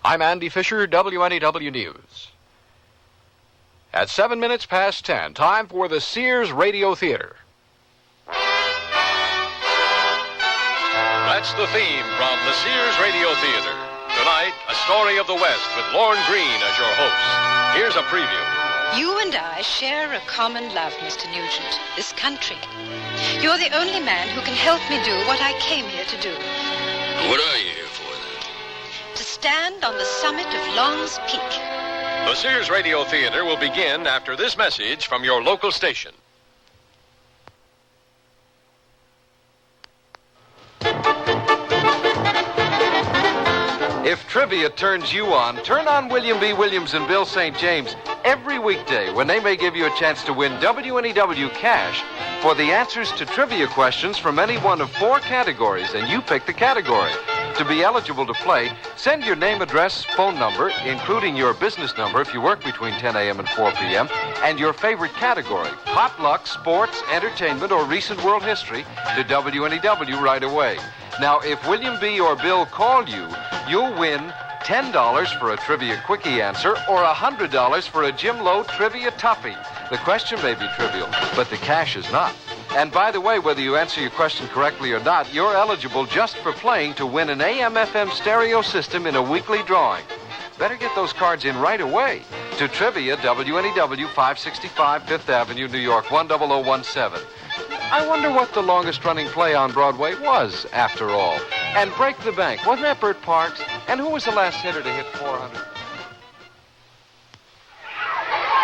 I'm Andy Fisher, WNEW News. At 7 minutes past 10, time for the Sears Radio Theater. That's the theme from the Sears Radio Theater. Tonight, a story of the West with Lorne Greene as your host. Here's a preview. You and I share a common love, Mr. Nugent, this country. You're the only man who can help me do what I came here to do. What are you here for, then? To stand on the summit of Long's Peak. The Sears Radio Theater will begin after this message from your local station. If trivia turns you on, turn on William B. Williams and Bill St. James every weekday when they may give you a chance to win WNEW cash for the answers to trivia questions from any one of 4 categories, and you pick the category. To be eligible to play, send your name, address, phone number, including your business number if you work between 10 a.m. and 4 p.m., and your favorite category, potluck, sports, entertainment, or recent world history, to WNEW right away. Now, if William B. or Bill call you, you'll win $10 for a Trivia Quickie answer or $100 for a Jim Lowe Trivia Toughie. The question may be trivial, but the cash is not. And by the way, whether you answer your question correctly or not, you're eligible just for playing to win an AM/FM stereo system in a weekly drawing. Better get those cards in right away. To Trivia, WNEW 565 Fifth Avenue, New York 10017. I wonder what the longest-running play on Broadway was, after all. And Break the Bank, wasn't that Bert Parks? And who was the last hitter to hit 400?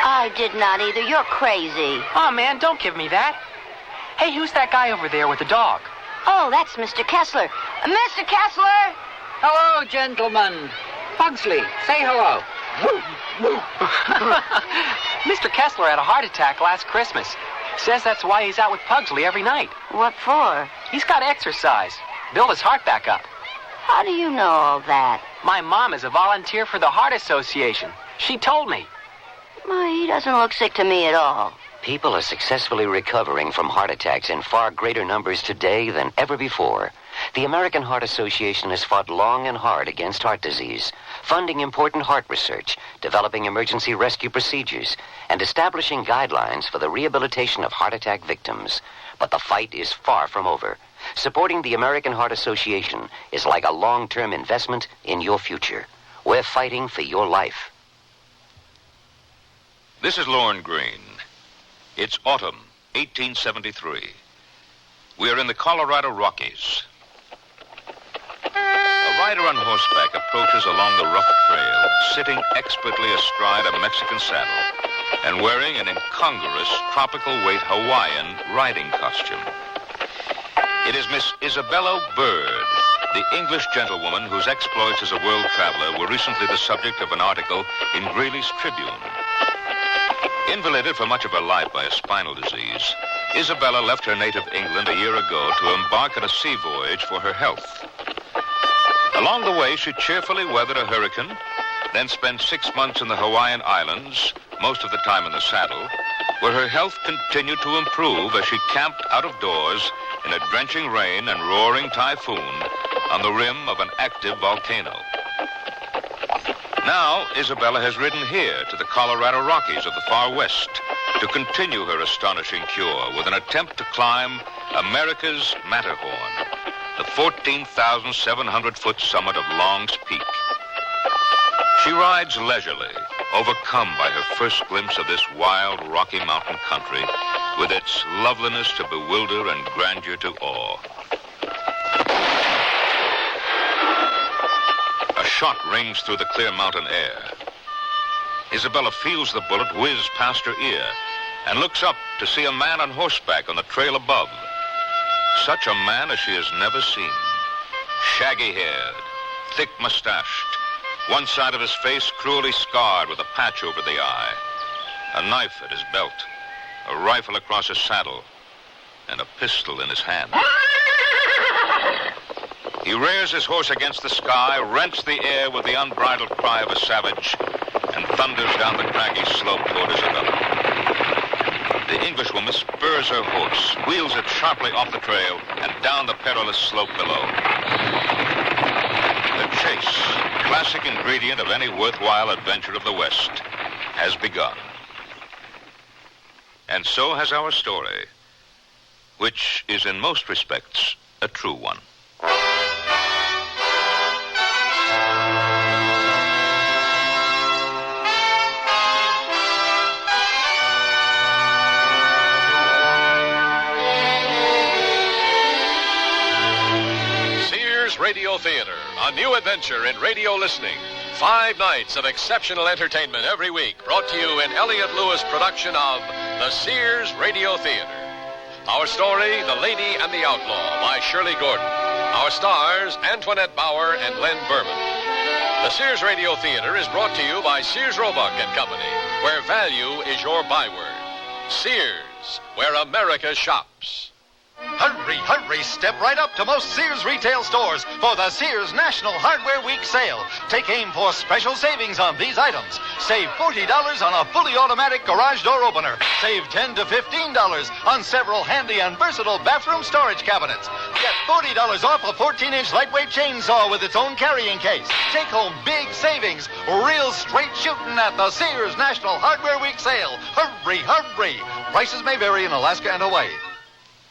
I did not either. You're crazy. Oh, man, don't give me that. Hey, who's that guy over there with the dog? Oh, that's Mr. Kessler. Mr. Kessler! Hello, gentlemen. Pugsley, say hello. Mr. Kessler had a heart attack last Christmas. Says that's why he's out with Pugsley every night. What for? He's got to exercise. Build his heart back up. How do you know all that? My mom is a volunteer for the Heart Association. She told me. Well, he doesn't look sick to me at all. People are successfully recovering from heart attacks in far greater numbers today than ever before. The American Heart Association has fought long and hard against heart disease, funding important heart research, developing emergency rescue procedures, and establishing guidelines for the rehabilitation of heart attack victims. But the fight is far from over. Supporting the American Heart Association is like a long-term investment in your future. We're fighting for your life. This is Lorne Greene. It's autumn, 1873. We are in the Colorado Rockies. A rider on horseback approaches along the rough trail, sitting expertly astride a Mexican saddle and wearing an incongruous, tropical-weight Hawaiian riding costume. It is Miss Isabella Bird, the English gentlewoman whose exploits as a world traveler were recently the subject of an article in Greeley's Tribune. Invalided for much of her life by a spinal disease, Isabella left her native England a year ago to embark on a sea voyage for her health. Along the way, she cheerfully weathered a hurricane, then spent 6 months in the Hawaiian Islands, most of the time in the saddle, where her health continued to improve as she camped out of doors in a drenching rain and roaring typhoon on the rim of an active volcano. Now, Isabella has ridden here to the Colorado Rockies of the far west to continue her astonishing cure with an attempt to climb America's Matterhorn, the 14,700-foot summit of Long's Peak. She rides leisurely, overcome by her first glimpse of this wild Rocky Mountain country with its loveliness to bewilder and grandeur to awe. A shot rings through the clear mountain air. Isabella feels the bullet whiz past her ear and looks up to see a man on horseback on the trail above. Such a man as she has never seen. Shaggy-haired, thick-mustached, one side of his face cruelly scarred with a patch over the eye, a knife at his belt, a rifle across his saddle, and a pistol in his hand. He rears his horse against the sky, rents the air with the unbridled cry of a savage, and thunders down the craggy slope toward Isabella. The Englishwoman spurs her horse, wheels it sharply off the trail, and down the perilous slope below. The chase classic ingredient of any worthwhile adventure of the West, has begun. And so has our story, which is in most respects a true one. Sears Radio Theater, a new adventure in radio listening. 5 nights of exceptional entertainment every week, brought to you in Elliott Lewis production of the Sears Radio Theater. Our story, The Lady and the Outlaw, by Shirley Gordon. Our stars, Antoinette Bauer and Len Berman. The Sears Radio Theater is brought to you by Sears Roebuck and Company, where value is your byword. Sears, where America shops. Hurry, hurry, step right up to most Sears retail stores for the Sears National Hardware Week sale. Take aim for special savings on these items. Save $40 on a fully automatic garage door opener. Save $10 to $15 on several handy and versatile bathroom storage cabinets. Get $40 off a 14-inch lightweight chainsaw with its own carrying case. Take home big savings, real straight shooting at the Sears National Hardware Week sale. Hurry, hurry. Prices may vary in Alaska and Hawaii.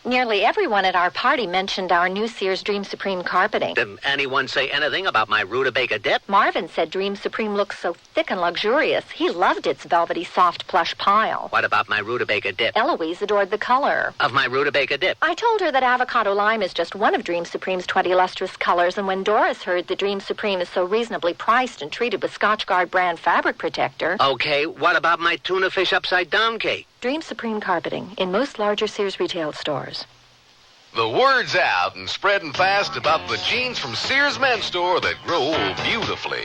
Nearly everyone at our party mentioned our new Sears Dream Supreme carpeting. Did anyone say anything about my rutabaga dip? Marvin said Dream Supreme looks so thick and luxurious. He loved its velvety, soft, plush pile. What about my rutabaga dip? Eloise adored the color of my rutabaga dip. I told her that avocado lime is just one of Dream Supreme's 20 lustrous colors, and when Doris heard that Dream Supreme is so reasonably priced and treated with Scotchgard brand fabric protector... Okay, what about my tuna fish upside down cake? Dream Supreme carpeting in most larger Sears retail stores. The word's out and spreading fast about the jeans from Sears Men's Store that grow beautifully.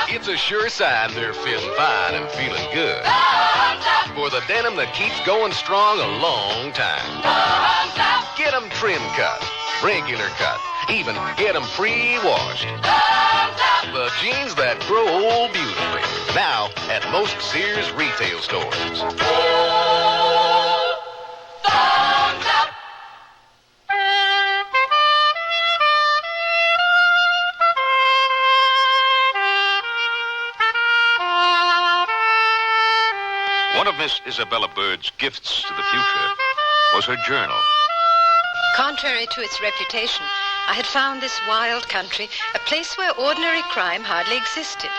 It's a sure sign they're feeling fine and feeling good. For the denim that keeps going strong a long time. Get them trim cut, regular cut, even get them pre-washed. The jeans that grow beautifully. Now at most Sears retail stores. One of Miss Isabella Bird's gifts to the future was her journal. Contrary to its reputation, I had found this wild country a place where ordinary crime hardly existed.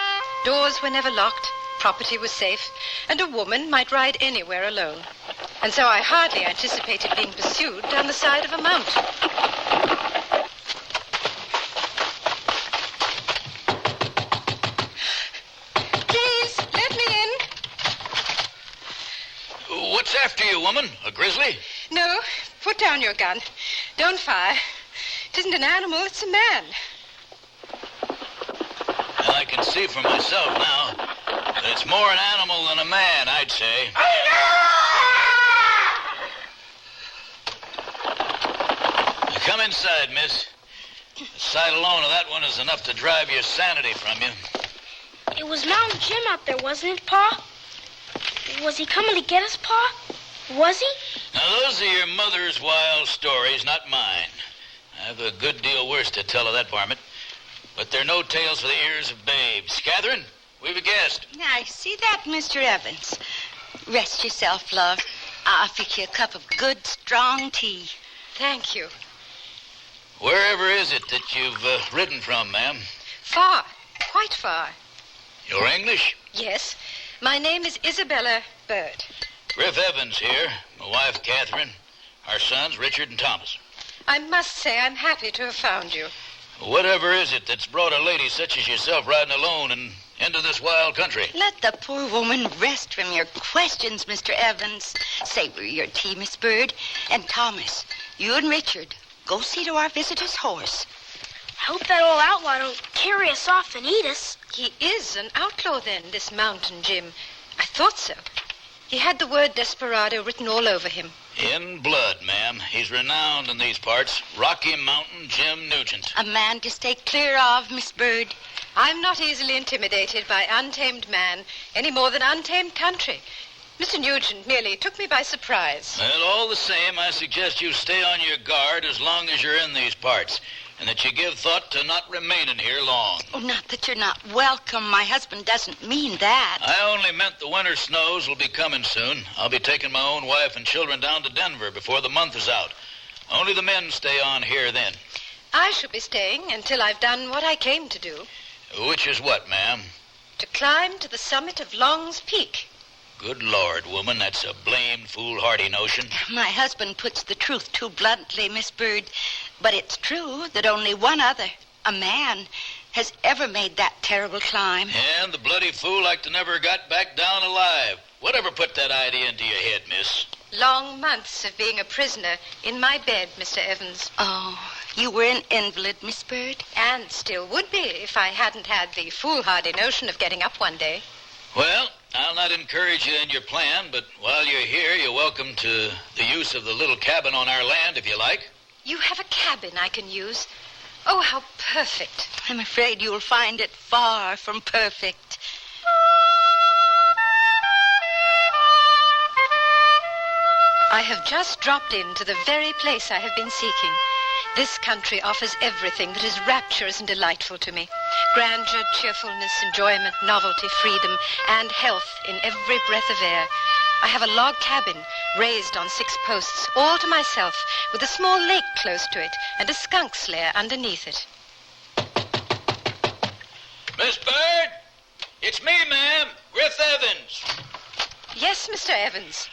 Doors were never locked, property was safe, and a woman might ride anywhere alone. And so I hardly anticipated being pursued down the side of a mountain. Please, let me in. What's after you, woman? A grizzly? No, put down your gun. Don't fire. It isn't an animal, it's a man. Well, I can see for myself now that it's more an animal than a man, I'd say. Come inside, miss. The sight alone of that one is enough to drive your sanity from you. It was Mountain Jim out there, wasn't it, Pa? Was he coming to get us, Pa? Was he? Now, those are your mother's wild stories, not mine. I have a good deal worse to tell of that varmint. But they're no tales for the ears of babes. Catherine, we've a guest. Now, see that, Mr. Evans? Rest yourself, love. I'll fix you a cup of good, strong tea. Thank you. Wherever is it that you've ridden from, ma'am? Far. Quite far. You're English? Yes. My name is Isabella Bird. Griff Evans here. My wife, Catherine. Our sons, Richard and Thomas. I must say I'm happy to have found you. Whatever is it that's brought a lady such as yourself riding alone and into this wild country? Let the poor woman rest from your questions, Mr. Evans. Savor your tea, Miss Bird. And Thomas, you and Richard, go see to our visitor's horse. I hope that old outlaw don't carry us off and eat us. He is an outlaw, then, this Mountain Jim. I thought so. He had the word desperado written all over him. In blood, ma'am. He's renowned in these parts. Rocky Mountain Jim Nugent. A man to stay clear of, Miss Bird. I'm not easily intimidated by untamed man, any more than untamed country. Mr. Nugent merely took me by surprise. Well, all the same, I suggest you stay on your guard as long as you're in these parts. and that you give thought to not remaining here long. Oh, not that you're not welcome. My husband doesn't mean that. I only meant the winter snows will be coming soon. I'll be taking my own wife and children down to Denver before the month is out. Only the men stay on here then. I shall be staying until I've done what I came to do. Which is what, ma'am? To climb to the summit of Long's Peak. Good Lord, woman, that's a blamed foolhardy notion. My husband puts the truth too bluntly, Miss Bird. But it's true that only one other, a man, has ever made that terrible climb. And the bloody fool like to never got back down alive. Whatever put that idea into your head, miss? Long months of being a prisoner in my bed, Mr. Evans. Oh, you were an invalid, Miss Bird? And still would be if I hadn't had the foolhardy notion of getting up one day. Well, I'll not encourage you in your plan, but while you're here, you're welcome to the use of the little cabin on our land, if you like. You have a cabin I can use. Oh, how perfect. I'm afraid you'll find it far from perfect. I have just dropped into the very place I have been seeking. This country offers everything that is rapturous and delightful to me. Grandeur, cheerfulness, enjoyment, novelty, freedom, and health in every breath of air. I have a log cabin raised on 6 posts, all to myself, with a small lake close to it and a skunk's lair underneath it. Miss Bird, it's me, ma'am, Griff Evans. Yes, Mr. Evans.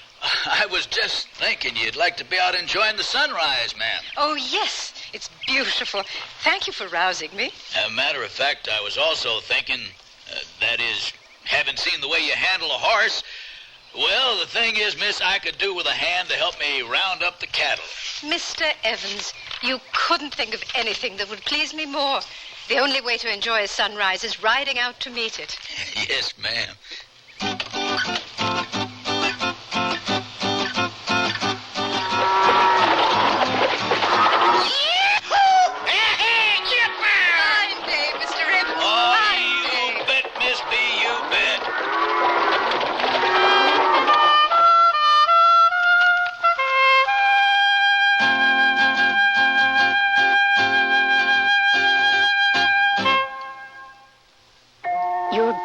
I was just thinking you'd like to be out enjoying the sunrise, ma'am. Oh, yes, it's beautiful. Thank you for rousing me. As a matter of fact, I was also thinking, that is, having seen the way you handle a horse. Well, the thing is, miss, I could do with a hand to help me round up the cattle. Mr. Evans, you couldn't think of anything that would please me more. The only way to enjoy a sunrise is riding out to meet it. Yes, ma'am.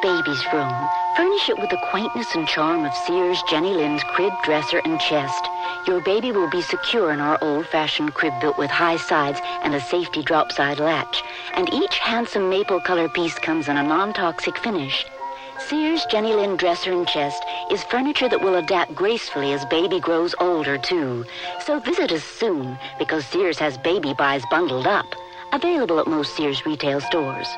Baby's room. Furnish it with the quaintness and charm of Sears Jenny Lind's crib, dresser, and chest. Your baby will be secure in our old-fashioned crib built with high sides and a safety drop-side latch. And each handsome maple color piece comes in a non-toxic finish. Sears Jenny Lind dresser and chest is furniture that will adapt gracefully as baby grows older, too. So visit us soon, because Sears has baby buys bundled up. Available at most Sears retail stores.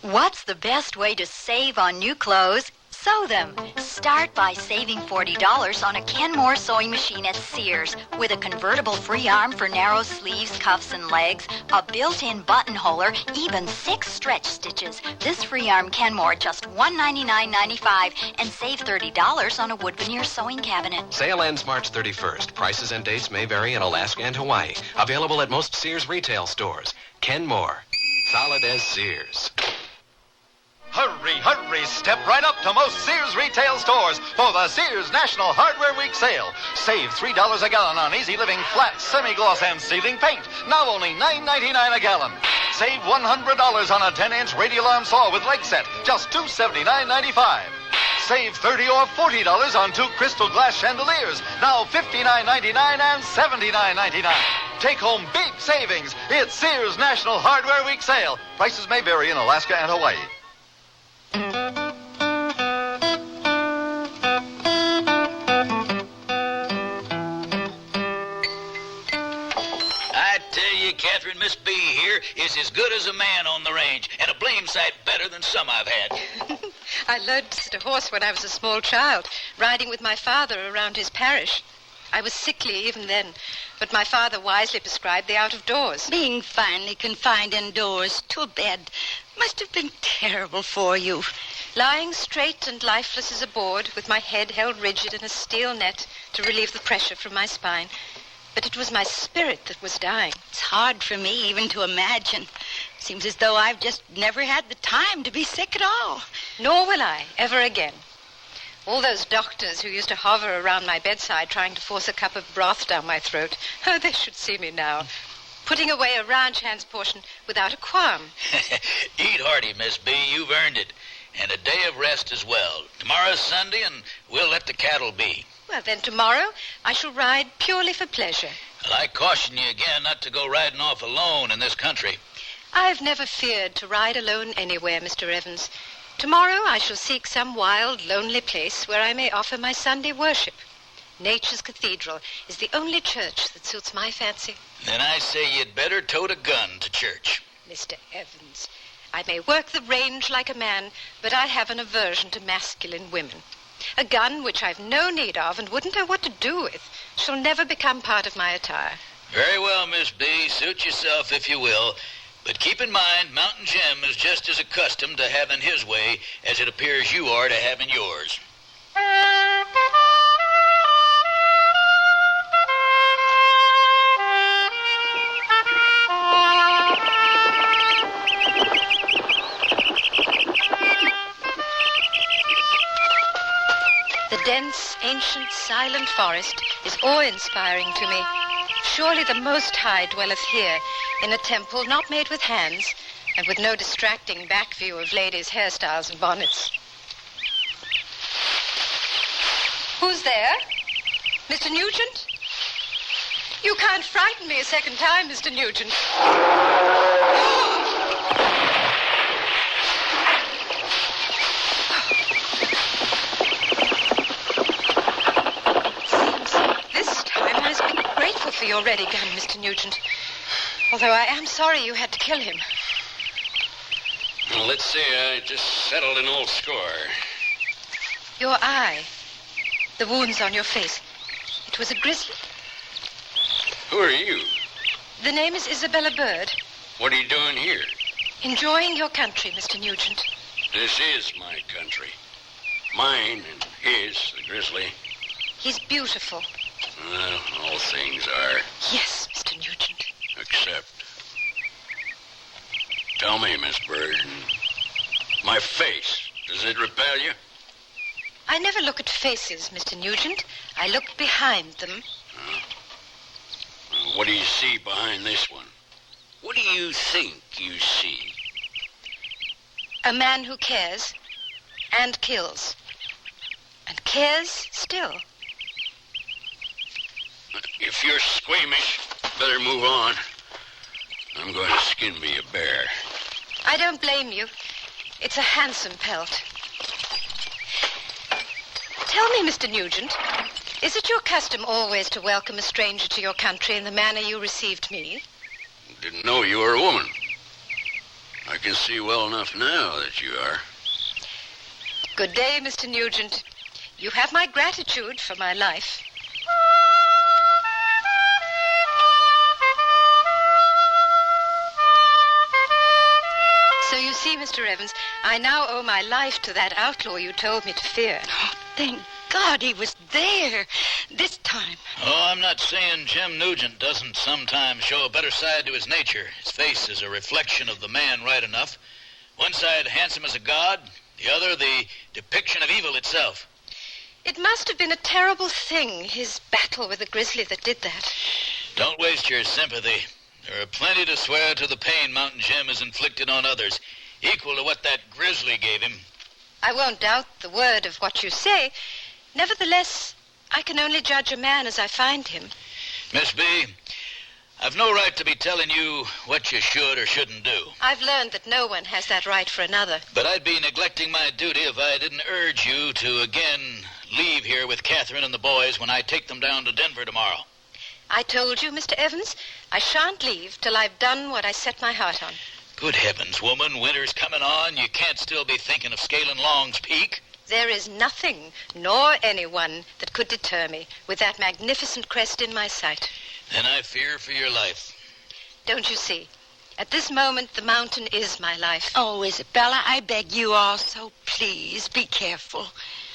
What's the best way to save on new clothes? Sew them. Start by saving $40 on a Kenmore sewing machine at Sears with a convertible free arm for narrow sleeves, cuffs, and legs, a built-in buttonholer, even 6 stretch stitches. This free arm Kenmore just $199.95 and save $30 on a wood veneer sewing cabinet. Sale ends March 31st. Prices and dates may vary in Alaska and Hawaii. Available at most Sears retail stores. Kenmore. Solid as Sears. Hurry, hurry, step right up to most Sears retail stores for the Sears National Hardware Week sale. Save $3 a gallon on Easy Living flat, semi-gloss, and ceiling paint. Now only $9.99 a gallon. Save $100 on a 10-inch radial arm saw with leg set, just $279.95. Save $30 or $40 on 2 crystal glass chandeliers, now $59.99 and $79.99. Take home big savings. It's Sears National Hardware Week sale. Prices may vary in Alaska and Hawaii. I tell you, Catherine, Miss B here is as good as a man on the range, and a blame sight better than some I've had. I learned to sit a horse when I was a small child, riding with my father around his parish. I was sickly even then, but my father wisely prescribed the out-of-doors. Being finally confined indoors to a bed must have been terrible for you. Lying straight and lifeless as a board, with my head held rigid in a steel net to relieve the pressure from my spine. But it was my spirit that was dying. It's hard for me even to imagine. Seems as though I've just never had the time to be sick at all. Nor will I, ever again. All those doctors who used to hover around my bedside trying to force a cup of broth down my throat, oh, they should see me now. putting away a ranch hand's portion without a qualm. Eat hearty, Miss B. You've earned it. And a day of rest as well. Tomorrow's Sunday, and we'll let the cattle be. Well, then tomorrow I shall ride purely for pleasure. Well, I caution you again not to go riding off alone in this country. I've never feared to ride alone anywhere, Mr. Evans. Tomorrow I shall seek some wild, lonely place where I may offer my Sunday worship. Nature's Cathedral is the only church that suits my fancy. Then I say you'd better tote a gun to church. Mr. Evans, I may work the range like a man, but I have an aversion to masculine women. A gun, which I've no need of and wouldn't know what to do with, shall never become part of my attire. Very well, Miss B. Suit yourself if you will. But keep in mind, Mountain Jim is just as accustomed to having his way as it appears you are to having yours. The dense, ancient, silent forest is awe-inspiring to me. Surely the Most High dwelleth here, in a temple not made with hands, and with no distracting back view of ladies' hairstyles and bonnets. Who's there? Mr. Nugent? You can't frighten me a second time, Mr. Nugent. For your ready gun, Mr. Nugent. Although I am sorry you had to kill him. Well, let's say I just settled an old score. Your eye. The wounds on your face. It was a grizzly. Who are you? The name is Isabella Bird. What are you doing here? Enjoying your country, Mr. Nugent. This is my country. Mine and his, the grizzly. He's beautiful. Well, all things are. Yes, Mr. Nugent. Except. Tell me, Miss Bird, my face, does it repel you? I never look at faces, Mr. Nugent. I look behind them. What do you see behind this one? What do you think you see? A man who cares and kills. And cares still. If you're squeamish, better move on. I'm going to skin me a bear. I don't blame you. It's a handsome pelt. Tell me, Mr. Nugent, is it your custom always to welcome a stranger to your country in the manner you received me? Didn't know you were a woman. I can see well enough now that you are. Good day, Mr. Nugent. You have my gratitude for my life. So you see, Mr. Evans, I now owe my life to that outlaw you told me to fear. Oh, thank God he was there this time. Oh, I'm not saying Jim Nugent doesn't sometimes show a better side to his nature. His face is a reflection of the man right enough. One side handsome as a god, the other the depiction of evil itself. It must have been a terrible thing, his battle with the grizzly that did that. Don't waste your sympathy. There are plenty to swear to the pain Mountain Jim has inflicted on others, equal to what that grizzly gave him. I won't doubt the word of what you say. Nevertheless, I can only judge a man as I find him. Miss B, I've no right to be telling you what you should or shouldn't do. I've learned that no one has that right for another. But I'd be neglecting my duty if I didn't urge you to again leave here with Catherine and the boys when I take them down to Denver tomorrow. I told you, Mr. Evans, I shan't leave till I've done what I set my heart on. Good heavens, woman, winter's coming on. You can't still be thinking of scaling Long's Peak. There is nothing, nor anyone, that could deter me with that magnificent crest in my sight. Then I fear for your life. Don't you see? At this moment, the mountain is my life. Oh, Isabella, I beg you also, please, be careful.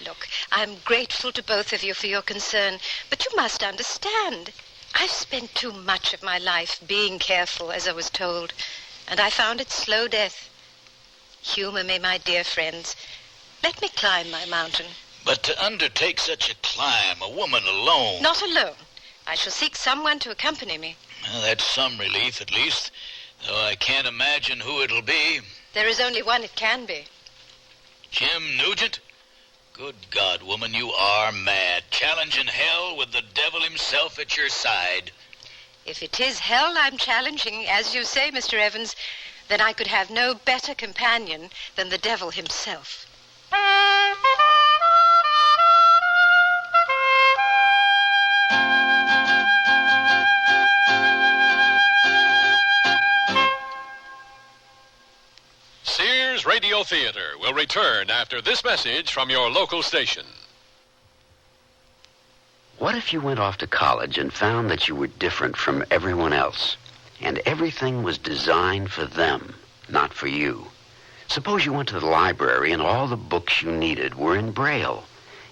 Look, I'm grateful to both of you for your concern, but you must understand. I've spent too much of my life being careful, as I was told, and I found it slow death. Humor me, my dear friends. Let me climb my mountain. But to undertake such a climb, a woman alone... Not alone. I shall seek someone to accompany me. Well, that's some relief, at least. Though I can't imagine who it'll be. There is only one it can be. Jim Nugent? Good God, woman, you are mad. Challenging hell with the devil himself at your side. If it is hell I'm challenging, as you say, Mr. Evans, then I could have no better companion than the devil himself. Sears Radio Theater will return after this message from your local station. What if you went off to college and found that you were different from everyone else, and everything was designed for them, not for you? Suppose you went to the library and all the books you needed were in Braille,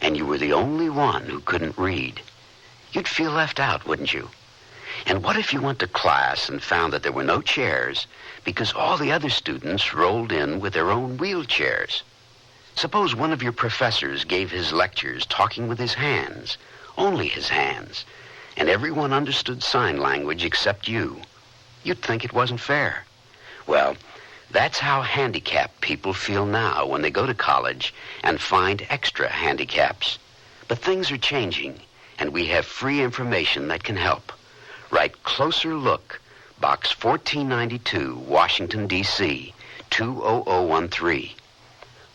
and you were the only one who couldn't read. You'd feel left out, wouldn't you? And what if you went to class and found that there were no chairs because all the other students rolled in with their own wheelchairs? Suppose one of your professors gave his lectures talking with his hands, only his hands, and everyone understood sign language except you. You'd think it wasn't fair. Well, that's how handicapped people feel now when they go to college and find extra handicaps. But things are changing, and we have free information that can help. Write Closer Look, Box 1492, Washington, D.C., 20013.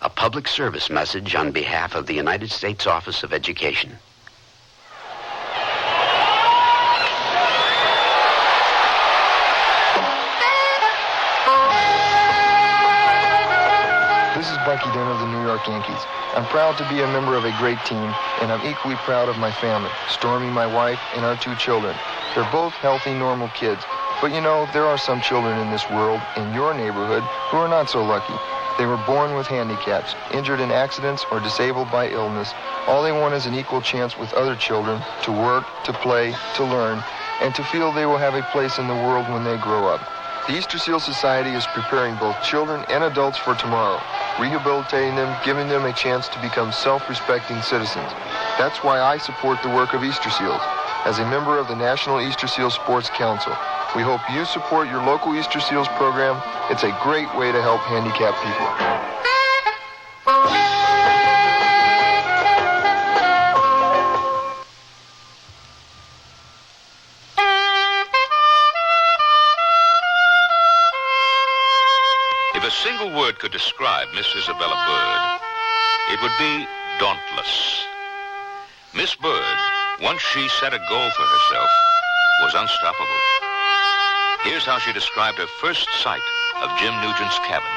A public service message on behalf of the United States Office of Education. This is Bucky Dent of the New York Yankees. I'm proud to be a member of a great team, and I'm equally proud of my family, Stormy, my wife, and our 2 children. They're both healthy, normal kids. But you know, there are some children in this world, in your neighborhood, who are not so lucky. They were born with handicaps, injured in accidents, or disabled by illness. All they want is an equal chance with other children to work, to play, to learn, and to feel they will have a place in the world when they grow up. The Easter Seal Society is preparing both children and adults for tomorrow, rehabilitating them, giving them a chance to become self-respecting citizens. That's why I support the work of Easter Seals. As a member of the National Easter Seal Sports Council, we hope you support your local Easter Seals program. It's a great way to help handicapped people. If a single word could describe Miss Isabella Bird, it would be dauntless. Miss Bird, once she set a goal for herself, was unstoppable. Here's how she described her first sight of Jim Nugent's cabin.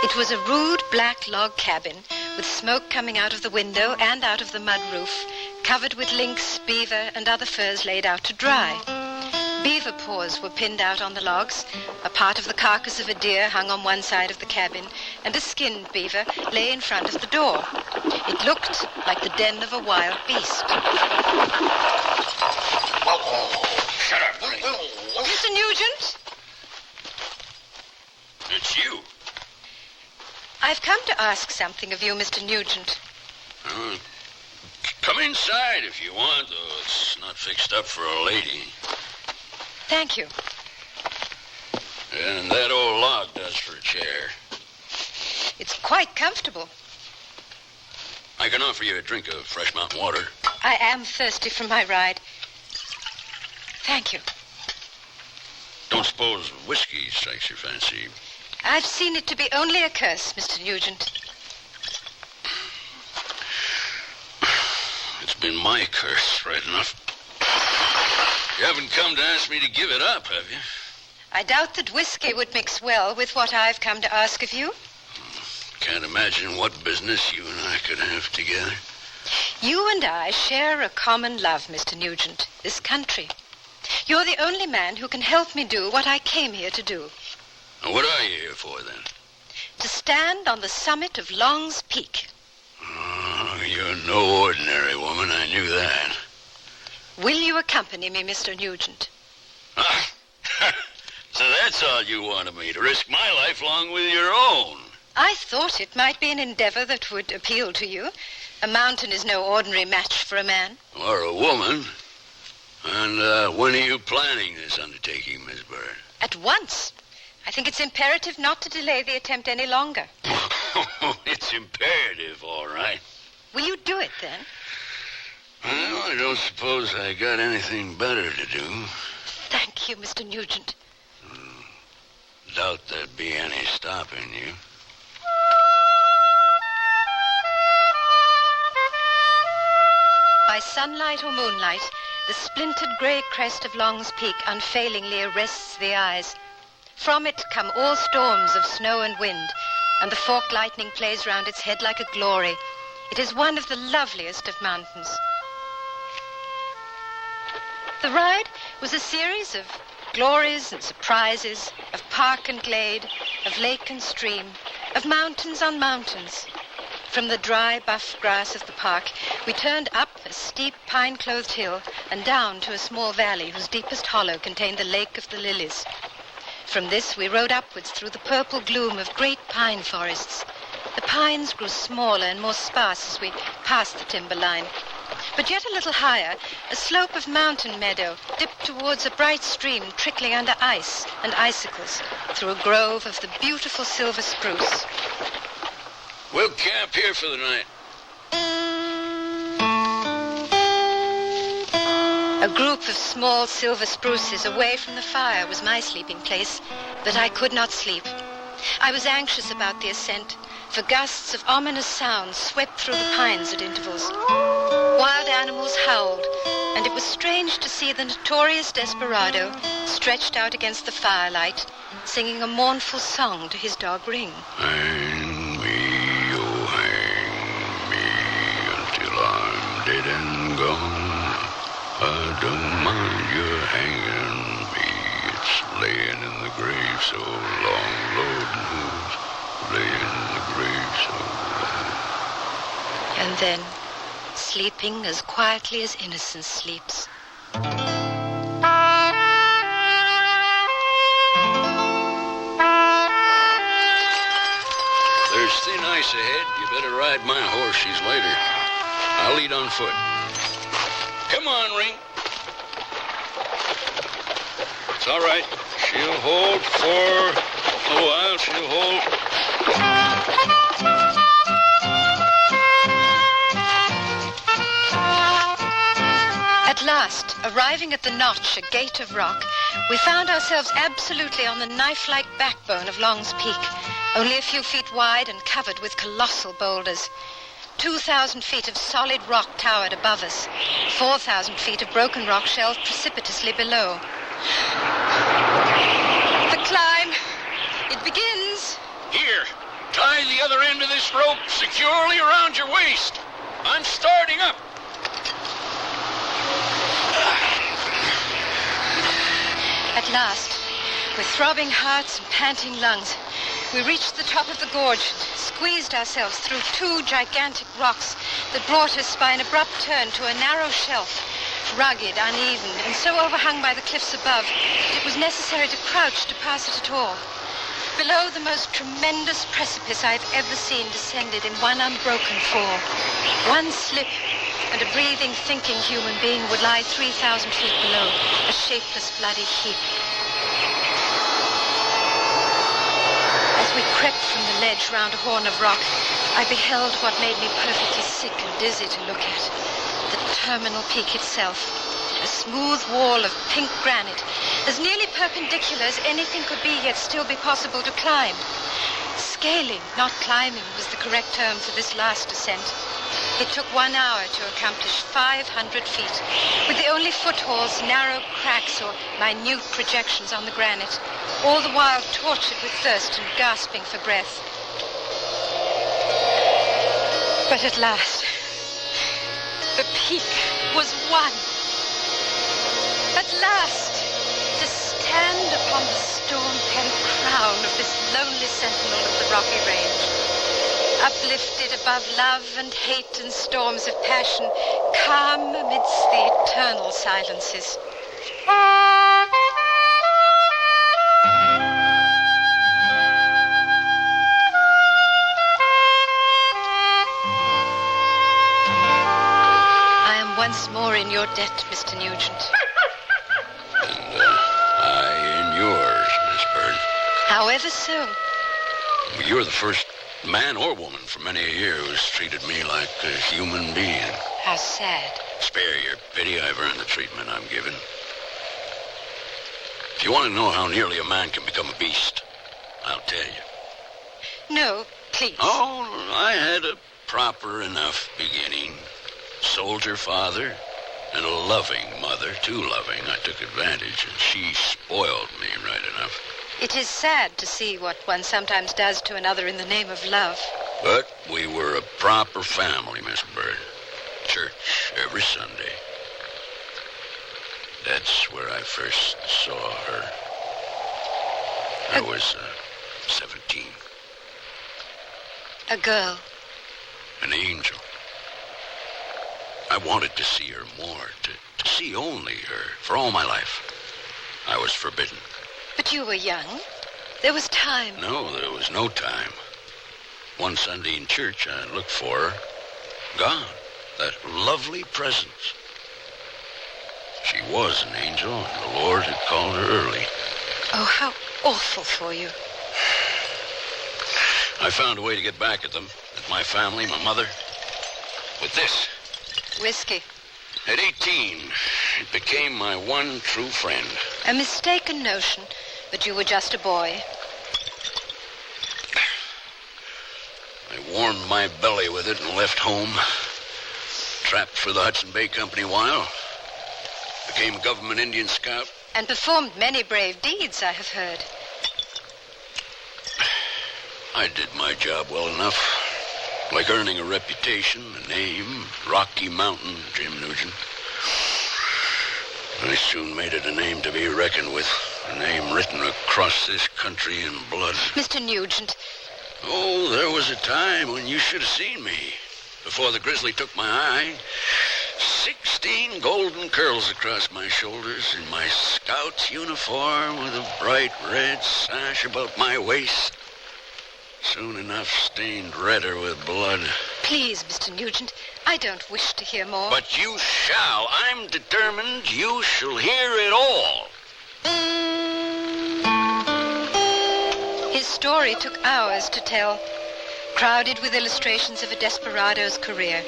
It was a rude black log cabin with smoke coming out of the window and out of the mud roof, covered with lynx, beaver, and other furs laid out to dry. Beaver paws were pinned out on the logs. A part of the carcass of a deer hung on one side of the cabin, and a skinned beaver lay in front of the door. It looked like the den of a wild beast. Shut up. Mr. Nugent? It's you. I've come to ask something of you, Mr. Nugent. Come inside if you want, though it's not fixed up for a lady. Thank you. And that old log does for a chair. It's quite comfortable. I can offer you a drink of fresh mountain water. I am thirsty from my ride. Thank you. Don't suppose whiskey strikes your fancy. I've seen it to be only a curse, Mr. Nugent. It's been my curse, right enough. You haven't come to ask me to give it up, have you? I doubt that whiskey would mix well with what I've come to ask of you. Can't imagine what business you and I could have together. You and I share a common love, Mr. Nugent, this country. You're the only man who can help me do what I came here to do. And what are you here for, then? To stand on the summit of Long's Peak. Oh, you're no ordinary woman, I knew that. Will you accompany me, Mr. Nugent? So that's all you wanted me, to risk my life along with your own. I thought it might be an endeavor that would appeal to you. A mountain is no ordinary match for a man. Or a woman. And when are you planning this undertaking, Miss Bird? At once. I think it's imperative not to delay the attempt any longer. It's imperative, all right. Will you do it, then? Well, I don't suppose I got anything better to do. Thank you, Mr. Nugent. Doubt there'd be any stopping you. By sunlight or moonlight, the splintered grey crest of Long's Peak unfailingly arrests the eyes. From it come all storms of snow and wind, and the forked lightning plays round its head like a glory. It is one of the loveliest of mountains. The ride was a series of glories and surprises, of park and glade, of lake and stream, of mountains on mountains. From the dry, buff grass of the park, we turned up a steep, pine-clothed hill and down to a small valley whose deepest hollow contained the Lake of the Lilies. From this, we rode upwards through the purple gloom of great pine forests. The pines grew smaller and more sparse as we passed the timberline. But yet a little higher, a slope of mountain meadow dipped towards a bright stream trickling under ice and icicles through a grove of the beautiful silver spruce. We'll camp here for the night. A group of small silver spruces away from the fire was my sleeping place, but I could not sleep. I was anxious about the ascent, for gusts of ominous sounds swept through the pines at intervals. Wild animals howled, and it was strange to see the notorious desperado stretched out against the firelight, singing a mournful song to his dog Ring. Hang me, oh hang me, until I'm dead and gone. I don't mind you hanging me. It's laying in the grave so long, Lord knows. Laying in the grave so long. And then, sleeping as quietly as innocence sleeps. There's thin ice ahead. You better ride my horse. She's lighter. I'll lead on foot. Come on, Ring. It's all right. She'll hold for a while. She'll hold. At last, arriving at the notch, a gate of rock, we found ourselves absolutely on the knife-like backbone of Long's Peak, only a few feet wide and covered with colossal boulders. 2,000 feet of solid rock towered above us. 4,000 feet of broken rock shelved precipitously below. The climb. It begins. Here, tie the other end of this rope securely around your waist. I'm starting up. At last, with throbbing hearts and panting lungs, we reached the top of the gorge and squeezed ourselves through two gigantic rocks that brought us by an abrupt turn to a narrow shelf, rugged, uneven, and so overhung by the cliffs above that it was necessary to crouch to pass it at all. Below, the most tremendous precipice I've ever seen descended in one unbroken fall. One slip, and a breathing, thinking human being would lie 3,000 feet below, a shapeless, bloody heap. As we crept from the ledge round a horn of rock, I beheld what made me perfectly sick and dizzy to look at. The terminal peak itself, a smooth wall of pink granite, as nearly perpendicular as anything could be, yet still be possible to climb. Scaling, not climbing, was the correct term for this last ascent. It took 1 hour to accomplish 500 feet, with the only footholds narrow cracks or minute projections on the granite, all the while tortured with thirst and gasping for breath. But at last, the peak was won. At last, to stand upon the storm-pent crown of this lonely sentinel of the rocky range, uplifted above love and hate and storms of passion, calm amidst the eternal silences. I am once more in your debt, Mr. Nugent. ever so. You're the first man or woman for many a year who's treated me like a human being. How sad. Spare your pity. I've earned the treatment I'm given. If you want to know how nearly a man can become a beast, I'll tell you. No, please. Oh, I had a proper enough beginning. Soldier father and a loving mother. Too loving. I took advantage, and she spoiled me right enough. It is sad to see what one sometimes does to another in the name of love. But we were a proper family, Miss Bird. Church every Sunday. That's where I first saw her. I was 17. A girl. An angel. I wanted to see her more, to see only her, for all my life. I was forbidden. But you were young. There was time. No, there was no time. One Sunday in church, I looked for her. Gone. That lovely presence. She was an angel, and the Lord had called her early. Oh, how awful for you. I found a way to get back at them, at my family, my mother, with this. Whiskey. At 18, it became my one true friend. A mistaken notion that you were just a boy. I warmed my belly with it and left home. Trapped for the Hudson Bay Company a while. Became a government Indian scout. And performed many brave deeds, I have heard. I did my job well enough. Like earning a reputation, a name, Rocky Mountain Jim Nugent. I soon made it a name to be reckoned with. A name written across this country in blood. Mr. Nugent. Oh, there was a time when you should have seen me. Before the grizzly took my eye. 16 golden curls across my shoulders in my scout's uniform with a bright red sash about my waist. Soon enough stained redder with blood. Please, Mr. Nugent, I don't wish to hear more. But you shall. I'm determined you shall hear it all. His story took hours to tell, crowded with illustrations of a desperado's career,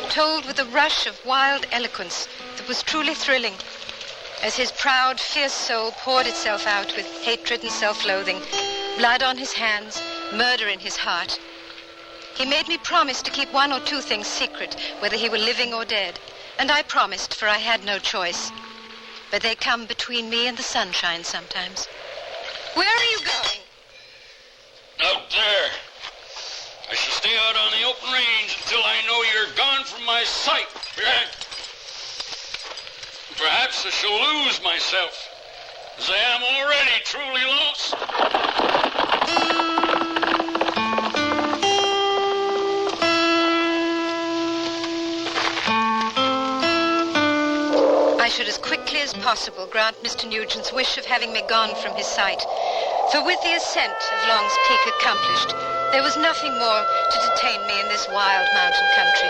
told with a rush of wild eloquence that was truly thrilling, as his proud, fierce soul poured itself out with hatred and self-loathing, blood on his hands, murder in his heart. He made me promise to keep one or two things secret, whether he were living or dead, and I promised, for I had no choice. But they come between me and the sunshine sometimes. Where are you going? Out there. I shall stay out on the open range until I know you're gone from my sight. Perhaps I shall lose myself, as I am already truly lost. I should as quickly as possible grant Mr. Nugent's wish of having me gone from his sight. For with the ascent of Long's Peak accomplished, there was nothing more to detain me in this wild mountain country.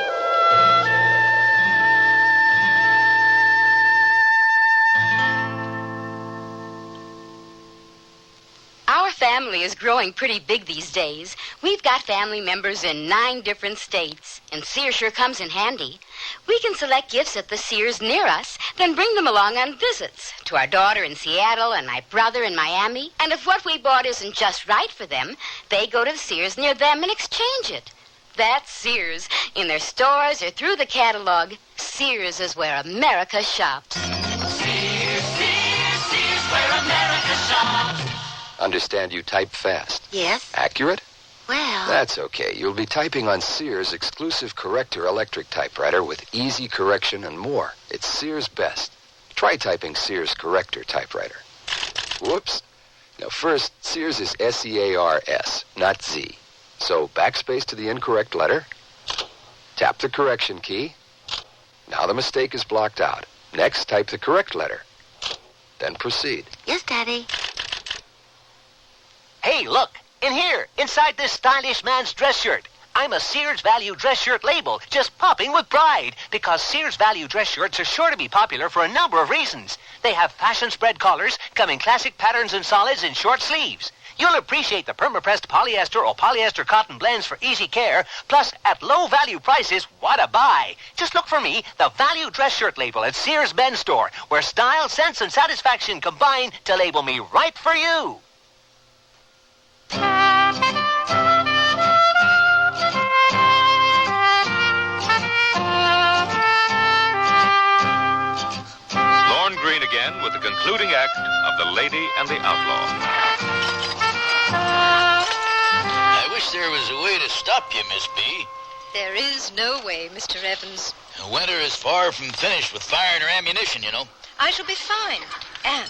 Our family is growing pretty big these days. We've got family members in 9 different states, and Sears sure comes in handy. We can select gifts at the Sears near us, then bring them along on visits to our daughter in Seattle and my brother in Miami. And if what we bought isn't just right for them, they go to the Sears near them and exchange it. That's Sears. In their stores or through the catalog, Sears is where America shops. Sears, Sears, Sears, where America shops. Understand you type fast. Yes? Accurate? Well... That's okay. You'll be typing on Sears' exclusive Corrector electric typewriter with easy correction and more. It's Sears' best. Try typing Sears Corrector typewriter. Whoops. Now first, Sears is S-E-A-R-S, not Z. So backspace to the incorrect letter. Tap the correction key. Now the mistake is blocked out. Next, type the correct letter. Then proceed. Yes, Daddy. Hey, look. In here, inside this stylish man's dress shirt. I'm a Sears Value dress shirt label, just popping with pride, because Sears Value dress shirts are sure to be popular for a number of reasons. They have fashion spread collars, come in classic patterns and solids and short sleeves. You'll appreciate the perma-pressed polyester or polyester cotton blends for easy care. Plus, at low-value prices, what a buy. Just look for me, the value dress shirt label at Sears Men's Store, where style, sense, and satisfaction combine to label me right for you. Lorne Greene again with the concluding act of The Lady and the Outlaw. I wish there was a way to stop you, Miss B. There is no way, Mr. Evans. The winter is far from finished with firing or ammunition, you know. I shall be fine. And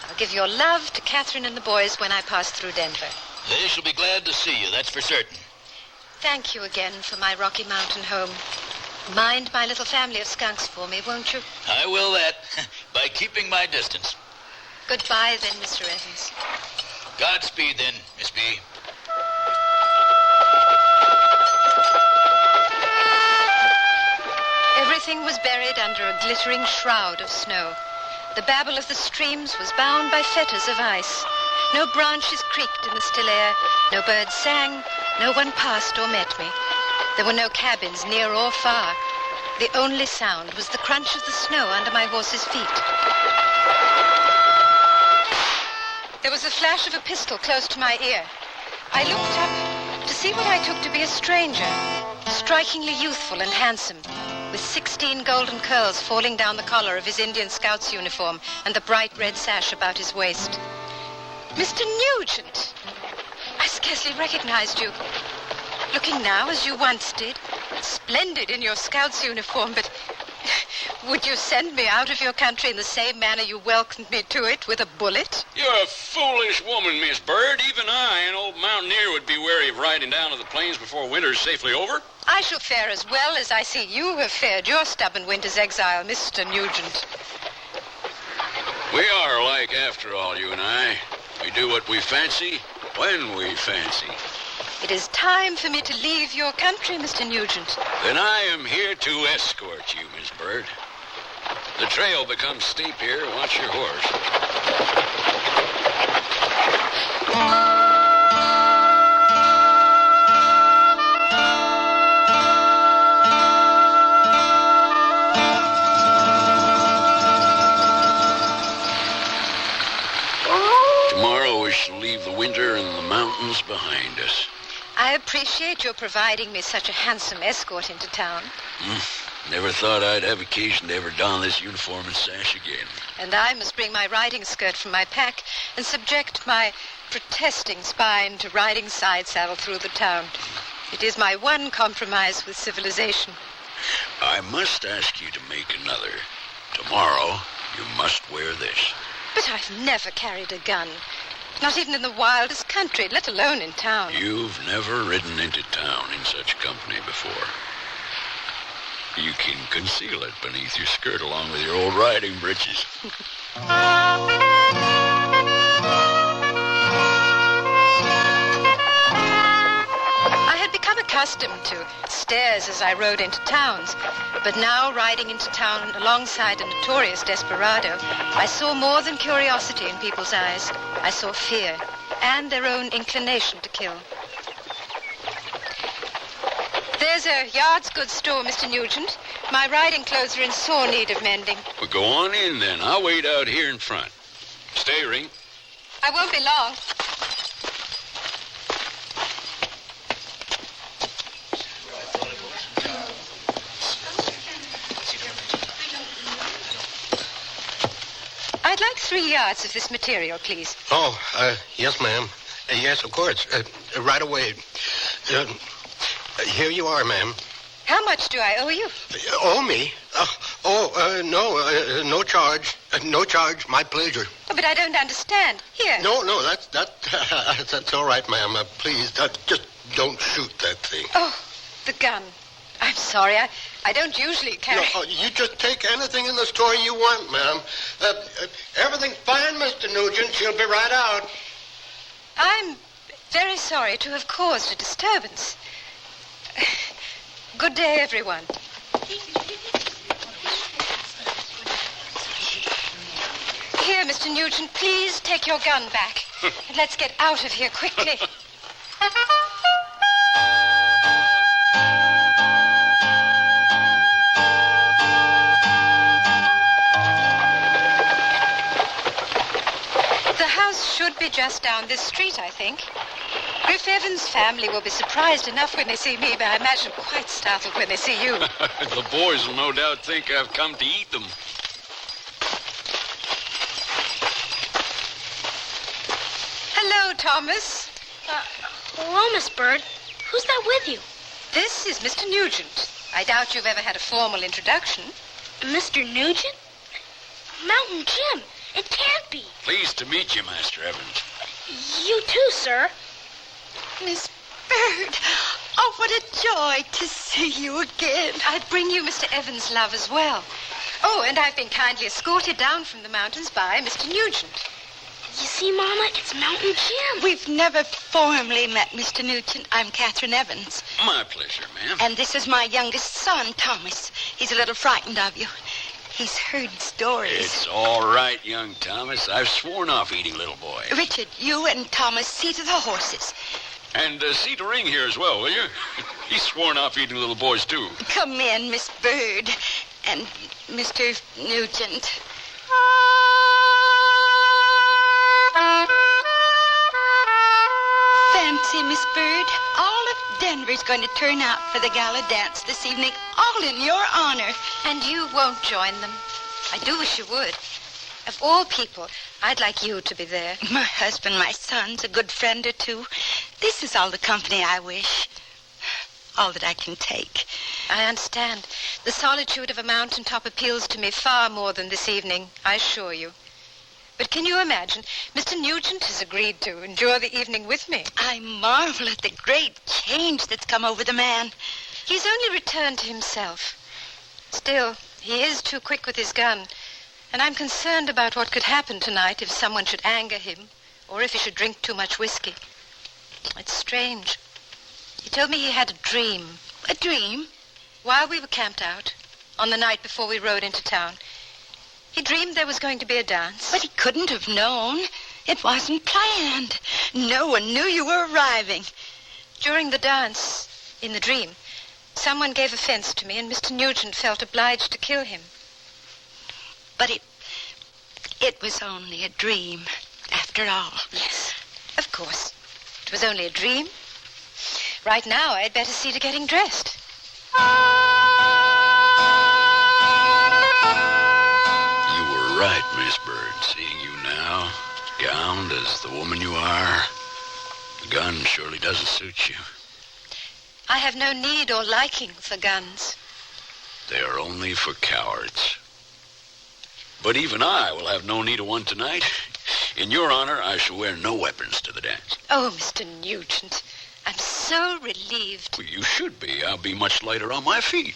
I'll give your love to Catherine and the boys when I pass through Denver. They shall be glad to see you, that's for certain. Thank you again for my Rocky Mountain home. Mind my little family of skunks for me, won't you? I will that, by keeping my distance. Goodbye then, Mr. Evans. Godspeed then, Miss B. Everything was buried under a glittering shroud of snow. The babble of the streams was bound by fetters of ice. No branches creaked in the still air, no birds sang, no one passed or met me. There were no cabins near or far. The only sound was the crunch of the snow under my horse's feet. There was the flash of a pistol close to my ear. I looked up to see what I took to be a stranger, strikingly youthful and handsome, with 16 golden curls falling down the collar of his Indian Scout's uniform and the bright red sash about his waist. Mr. Nugent! I scarcely recognized you. Looking now as you once did, splendid in your Scout's uniform, but would you send me out of your country in the same manner you welcomed me to it, with a bullet? You're a foolish woman, Miss Bird. Even I, an old mountaineer, would be wary of riding down to the plains before winter's safely over. I shall fare as well as I see you have fared your stubborn winter's exile, Mr. Nugent. We are alike, after all, you and I. We do what we fancy, when we fancy. It is time for me to leave your country, Mr. Nugent. Then I am here to escort you, Miss Bird. The trail becomes steep here. Watch your horse. Tomorrow we shall leave the winter and the mountains behind us. I appreciate your providing me such a handsome escort into town. Never thought I'd have occasion to ever don this uniform and sash again. And I must bring my riding skirt from my pack and subject my protesting spine to riding side saddle through the town. It is my one compromise with civilization. I must ask you to make another. Tomorrow, you must wear this. But I've never carried a gun. Not even in the wildest country, let alone in town. You've never ridden into town in such company before. You can conceal it beneath your skirt along with your old riding breeches. I had become accustomed to stares as I rode into towns, but now riding into town alongside a notorious desperado, I saw more than curiosity in people's eyes. I saw fear and their own inclination to kill. There's a yard's goods store, Mr. Nugent. My riding clothes are in sore need of mending. Well, go on in, then. I'll wait out here in front. Stay, Ring. I won't be long. I'd like 3 yards of this material, please. Oh, yes, ma'am. Yes, of course. Right away. Here you are, ma'am. How much do I owe you? Owe me? No charge. No charge. My pleasure. Oh, but I don't understand. Here. No, that's all right, ma'am. Please, just don't shoot that thing. Oh, the gun. I'm sorry. I don't usually carry... No, you just take anything in the store you want, ma'am. Everything's fine, Mr. Nugent. She'll be right out. I'm very sorry to have caused a disturbance. Good day, everyone. Here, Mr. Nugent, please take your gun back. And let's get out of here quickly. The house should be just down this street, I think. Griff Evans' family will be surprised enough when they see me, but I imagine quite startled when they see you. The boys will no doubt think I've come to eat them. Hello, Thomas. Hello, Miss Bird. Who's that with you? This is Mr. Nugent. I doubt you've ever had a formal introduction. Mr. Nugent? Mountain Jim. It can't be. Pleased to meet you, Master Evans. You too, sir. Miss Bird. Oh, what a joy to see you again. I bring you Mr. Evans' love as well. Oh, and I've been kindly escorted down from the mountains by Mr. Nugent. You see, Mama, it's Mountain Jim. We've never formally met, Mr. Nugent. I'm Catherine Evans. My pleasure, ma'am. And this is my youngest son, Thomas. He's a little frightened of you. He's heard stories. It's all right, young Thomas. I've sworn off eating little boy. Richard, you and Thomas see to the horses. And see to Ring here as well, will you? He's sworn off eating little boys, too. Come in, Miss Bird. And Mr. Nugent. Fancy, Miss Bird. All of Denver's going to turn out for the gala dance this evening, all in your honor. And you won't join them. I do wish you would. Of all people, I'd like you to be there. My husband, my son's a good friend or two. This is all the company I wish. All that I can take. I understand. The solitude of a mountaintop appeals to me far more than this evening, I assure you. But can you imagine? Mr. Nugent has agreed to endure the evening with me. I marvel at the great change that's come over the man. He's only returned to himself. Still, he is too quick with his gun. And I'm concerned about what could happen tonight if someone should anger him, or if he should drink too much whiskey. It's strange. He told me he had a dream. A dream? While we were camped out, on the night before we rode into town, he dreamed there was going to be a dance. But he couldn't have known. It wasn't planned. No one knew you were arriving. During the dance, in the dream, someone gave offense to me, and Mr. Nugent felt obliged to kill him. But it was only a dream, after all. Yes, of course. It was only a dream. Right now, I'd better see to getting dressed. You were right, Miss Bird. Seeing you now, gowned as the woman you are, the gun surely doesn't suit you. I have no need or liking for guns. They are only for cowards. But even I will have no need of one tonight. In your honor, I shall wear no weapons to the dance. Oh, Mr. Nugent, I'm so relieved. Well, you should be. I'll be much lighter on my feet.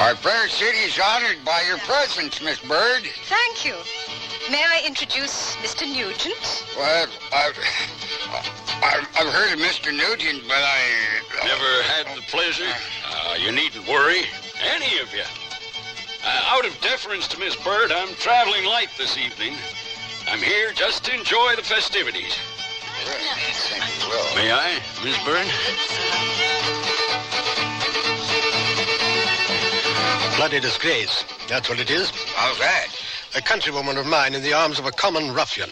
Our fair city's honored by your presence, Miss Bird. Thank you. May I introduce Mr. Nugent? Well, I've heard of Mr. Nugent, but Never had the pleasure? You needn't worry. Any of you. Out of deference to Miss Bird, I'm traveling light this evening. I'm here just to enjoy the festivities. May I, Miss Bird? Bloody disgrace. That's what it is. How's that? A countrywoman of mine in the arms of a common ruffian.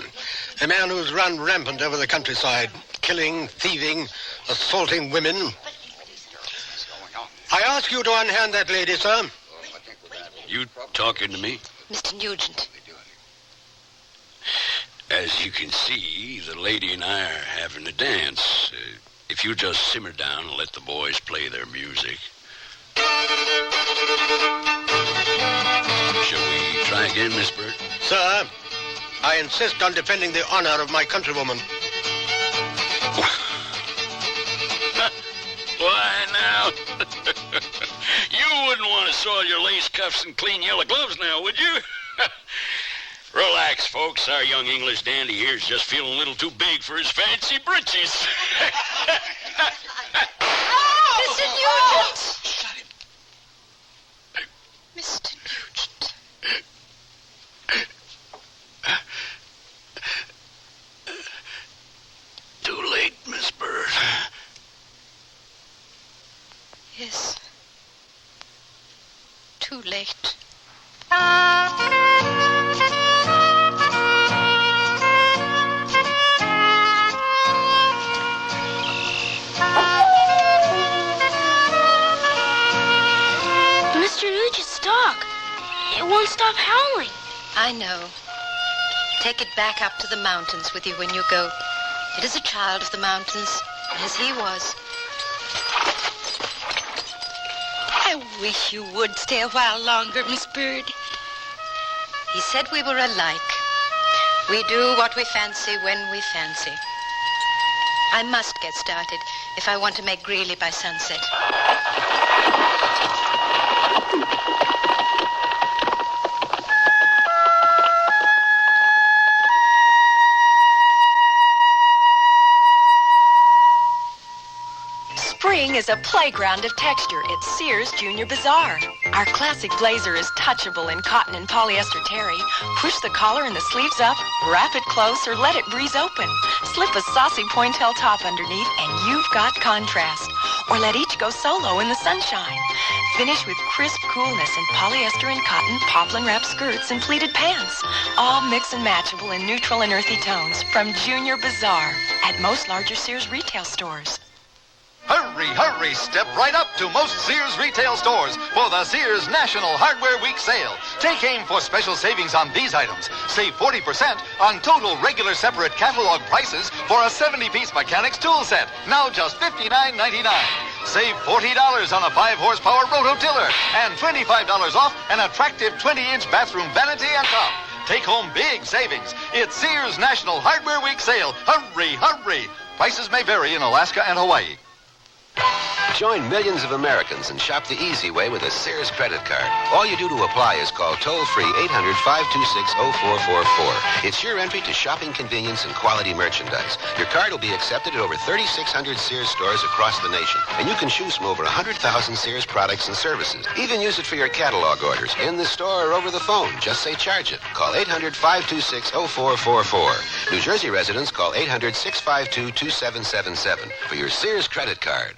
A man who's run rampant over the countryside, killing, thieving, assaulting women. I ask you to unhand that lady, sir. You talking to me? Mr. Nugent. As you can see, the lady and I are having a dance. If you just simmer down and let the boys play their music. Shall we try again, Miss Bird? Sir, I insist on defending the honor of my countrywoman. Why now? You wouldn't want to soil your lace cuffs and clean yellow gloves now, would you? Relax, folks. Our young English dandy here's just feeling a little too big for his fancy britches. Mr. Nugent! right. Mr. Nugent's dog. It won't stop howling. I know. Take it back up to the mountains with you when you go. It is a child of the mountains, as he was. I wish you would stay a while longer, Miss Bird. He said we were alike. We do what we fancy when we fancy. I must get started if I want to make Greeley by sunset. Spring is a playground of texture at Sears Junior Bazaar. Our classic blazer is touchable in cotton and polyester terry. Push the collar and the sleeves up, wrap it close, or let it breeze open. Slip a saucy pointelle top underneath, and you've got contrast. Or let each go solo in the sunshine. Finish with crisp coolness in polyester and cotton, poplin wrap skirts, and pleated pants. All mix and matchable in neutral and earthy tones from Junior Bazaar at most larger Sears retail stores. Hurry, hurry, step right up to most Sears retail stores for the Sears National Hardware Week sale. Take aim for special savings on these items. Save 40% on total regular separate catalog prices for a 70-piece mechanics tool set, now just $59.99. Save $40 on a 5-horsepower rototiller and $25 off an attractive 20-inch bathroom vanity and top. Take home big savings. It's Sears National Hardware Week sale. Hurry, hurry. Prices may vary in Alaska and Hawaii. Join millions of Americans and shop the easy way with a Sears credit card. All you do to apply is call toll-free 800-526-0444. It's your entry to shopping convenience and quality merchandise. Your card will be accepted at over 3,600 Sears stores across the nation. And you can choose from over 100,000 Sears products and services. Even use it for your catalog orders in the store or over the phone. Just say charge it. Call 800-526-0444. New Jersey residents call 800-652-2777 for your Sears credit card.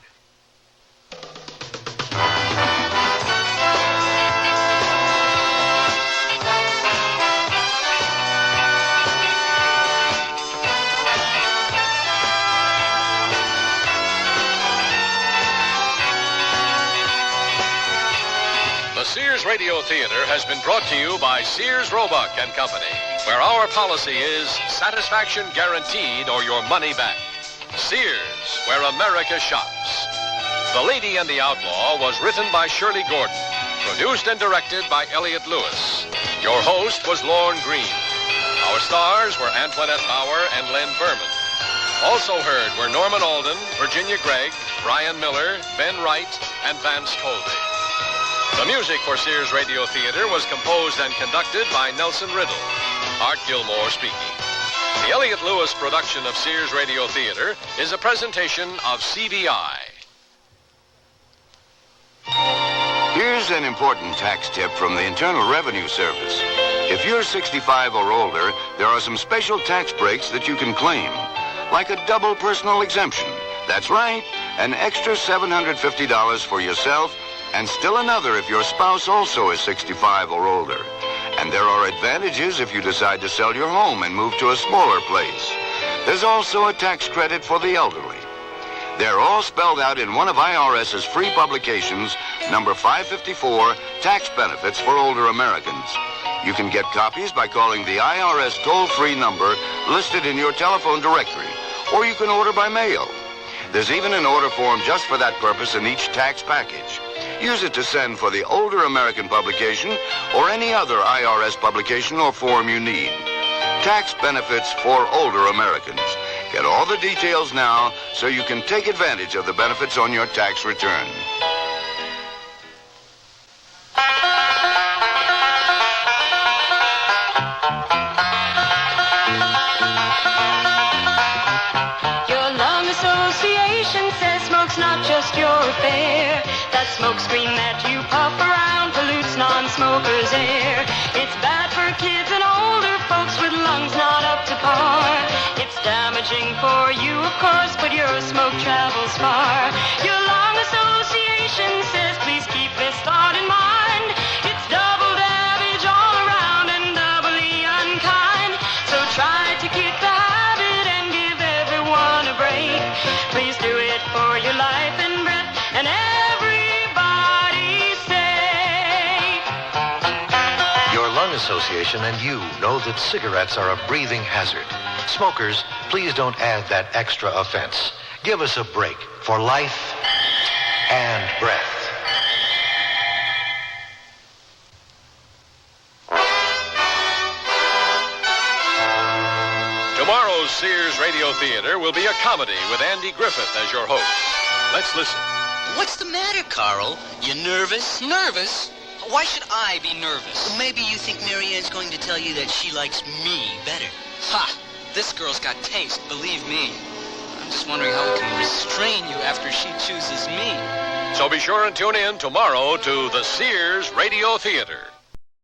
The Sears Radio Theater has been brought to you by Sears Roebuck and Company, where our policy is satisfaction guaranteed or your money back. Sears, where America shops. The Lady and the Outlaw was written by Shirley Gordon, produced and directed by Elliott Lewis. Your host was Lorne Green. Our stars were Antoinette Bauer and Len Berman. Also heard were Norman Alden, Virginia Gregg, Brian Miller, Ben Wright, and Vance Colby. The music for Sears Radio Theater was composed and conducted by Nelson Riddle. Art Gilmore speaking. The Elliott Lewis production of Sears Radio Theater is a presentation of CBI. Here's an important tax tip from the Internal Revenue Service. If you're 65 or older, there are some special tax breaks that you can claim, like a double personal exemption. That's right, an extra $750 for yourself, and still another if your spouse also is 65 or older. And there are advantages if you decide to sell your home and move to a smaller place. There's also a tax credit for the elderly. They're all spelled out in one of IRS's free publications, number 554, Tax Benefits for Older Americans. You can get copies by calling the IRS toll-free number listed in your telephone directory, or you can order by mail. There's even an order form just for that purpose in each tax package. Use it to send for the Older American publication or any other IRS publication or form you need. Tax Benefits for Older Americans. Get all the details now so you can take advantage of the benefits on your tax return. Your lung association says smoke's not just your affair. That smoke screen that you puff around pollutes non-smokers' air. It's bad for kids and older folks with lungs not up to par. It's damaging for you, of course, but your smoke travels far. Your lung association says please keep this thought in mind. It's kick the habit and give everyone a break. Please do it for your life and breath and everybody say. Your lung association and you know that cigarettes are a breathing hazard. Smokers, please don't add that extra offense. Give us a break for life and breath. Tomorrow's Sears Radio Theater will be a comedy with Andy Griffith as your host. Let's listen. What's the matter, Carl? You nervous? Nervous? Why should I be nervous? Well, maybe you think Marianne's going to tell you that she likes me better. Ha! This girl's got taste, believe me. I'm just wondering how we can restrain you after she chooses me. So be sure and tune in tomorrow to the Sears Radio Theater.